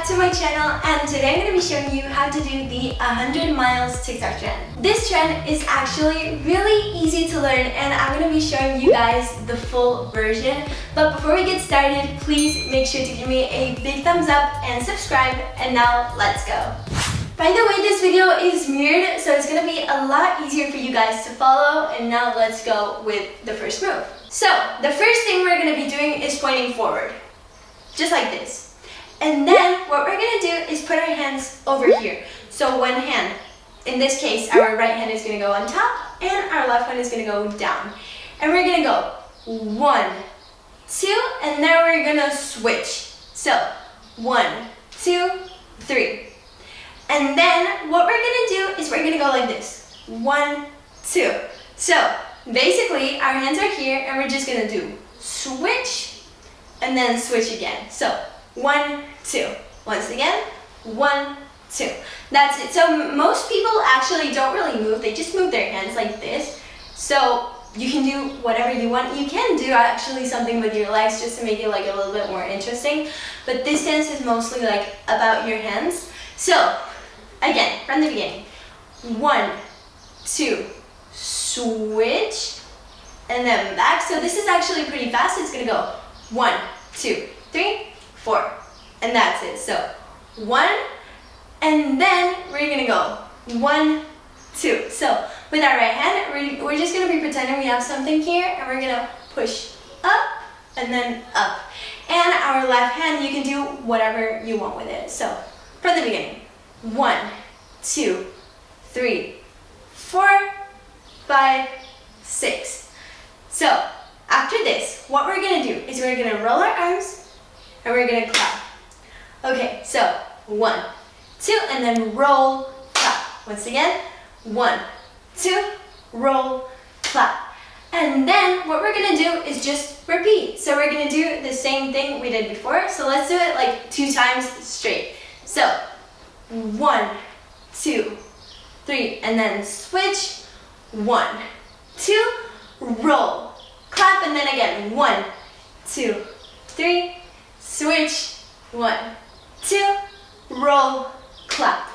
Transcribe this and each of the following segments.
back to my channel, and today I'm going to be showing you how to do the 100 miles TikTok trend. This trend is actually really easy to learn, and I'm going to be showing you guys the full version. But before we get started, please make sure to give me a big thumbs up and subscribe, and now let's go. By the way, this video is mirrored, so it's going to be a lot easier for you guys to follow, and now let's go with the first move. So, the first thing we're going to be doing is pointing forward, just like this. And then what we're going to do is put our hands over here. So one hand, in this case, our right hand is going to go on top and our left one is going to go down. And we're going to go 1, 2, and then we're going to switch. So 1, 2, 3. And then what we're going to do is we're going to go like this. 1, 2. So basically our hands are here and we're just going to do switch and then switch again. So 1, 2. Once again, 1, 2. That's it. So most people actually don't really move. They just move their hands like this. So you can do whatever you want. You can do actually something with your legs just to make it like a little bit more interesting. But this dance is mostly like about your hands. So again, from the beginning. 1, 2, switch, and then back. So this is actually pretty fast. It's gonna go 1, 2, 3, 4, and that's it. So 1, and then we're gonna go 1, 2. So with our right hand, we're just gonna be pretending we have something here, and we're gonna push up and then up. And our left hand, you can do whatever you want with it. So from the beginning, 1, 2, 3, 4, 5, 6. So after this, what we're gonna do is we're gonna roll our arms and we're gonna clap. Okay, so 1, 2, and then roll, clap. Once again, 1, 2, roll, clap. And then what we're gonna do is just repeat. So we're gonna do the same thing we did before. So let's do it like 2 times straight. So 1, 2, 3, and then switch. 1, 2, roll, clap, and then again, 1, 2, 3, switch, 1, 2, roll, clap.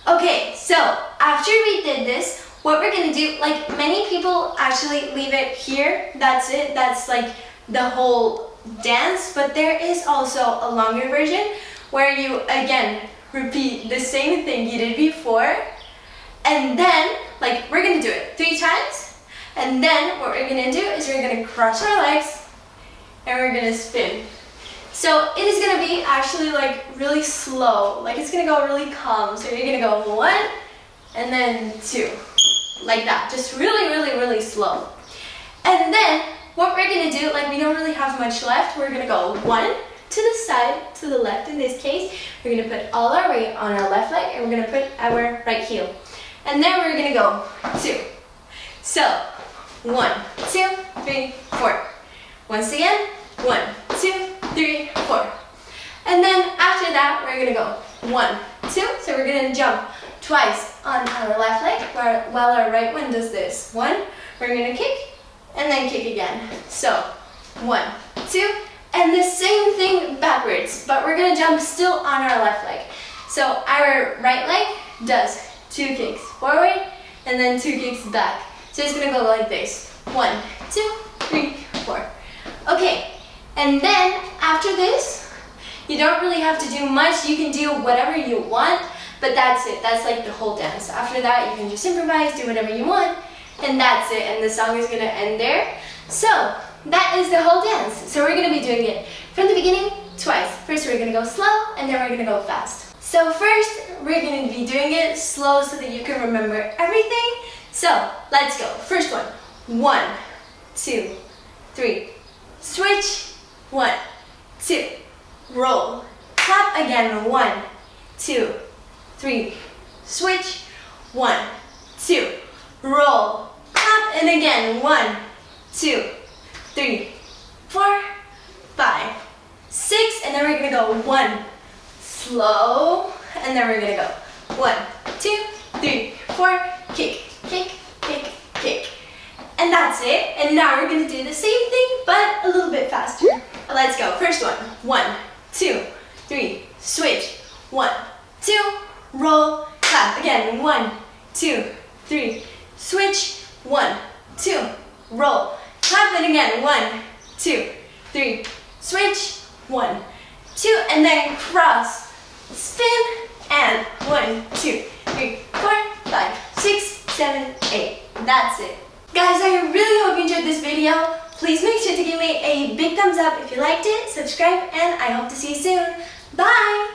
Okay, so after we did this, what we're gonna do, like many people actually leave it here, that's it, that's like the whole dance, but there is also a longer version where you, again, repeat the same thing you did before, and then, like, we're gonna do it 3 times, and then what we're gonna do is we're gonna cross our legs, and we're gonna spin. So it is gonna be actually like really slow, like it's gonna go really calm. So you're gonna go 1, and then 2, like that, just really, really, really slow. And then what we're gonna do, like we don't really have much left, we're gonna go 1 to the side, to the left in this case. We're gonna put all our weight on our left leg, and we're gonna put our right heel. And then we're gonna go 2. So 1, 2, 3, 4. Once again, 1, 2, 3, 4. And then after that, we're gonna go 1, 2. So we're gonna jump twice on our left leg while our right one does this. 1, we're gonna kick, and then kick again. So 1, 2, and the same thing backwards, but we're gonna jump still on our left leg. So our right leg does 2 kicks forward, and then 2 kicks back. So it's gonna go like this. 1, 2, 3, 4. Okay, and then after this, you don't really have to do much. You can do whatever you want, but that's it. That's like the whole dance. After that, you can just improvise, do whatever you want, and that's it. And the song is gonna end there. So that is the whole dance. So we're gonna be doing it from the beginning twice. First, we're gonna go slow, and then we're gonna go fast. So first, we're going to be doing it slow so that you can remember everything. So let's go. First one. 1, 2, 3. Switch. 1, 2. Roll. Clap again. 1, 2, 3. Switch. 1, 2. Roll. Clap, and again. 1, 2, 3, 4, 5, 6. And then we're going to go 1. Slow, and then we're gonna go 1, 2, 3, 4, kick, kick, kick, kick. And that's it. And now we're gonna do the same thing, but a little bit faster. Let's go. First one. 1, 2, 3, switch. 1, 2, roll, clap. Again, 1, 2, 3, switch, 1, 2, roll, clap it again, 1, 2, 3, switch, 1, 2, and then cross, spin, and 1, 2, 3, 4, 5, 6, 7, 8. That's it. Guys, I really hope you enjoyed this video. Please make sure to give me a big thumbs up if you liked it, subscribe, and I hope to see you soon. Bye!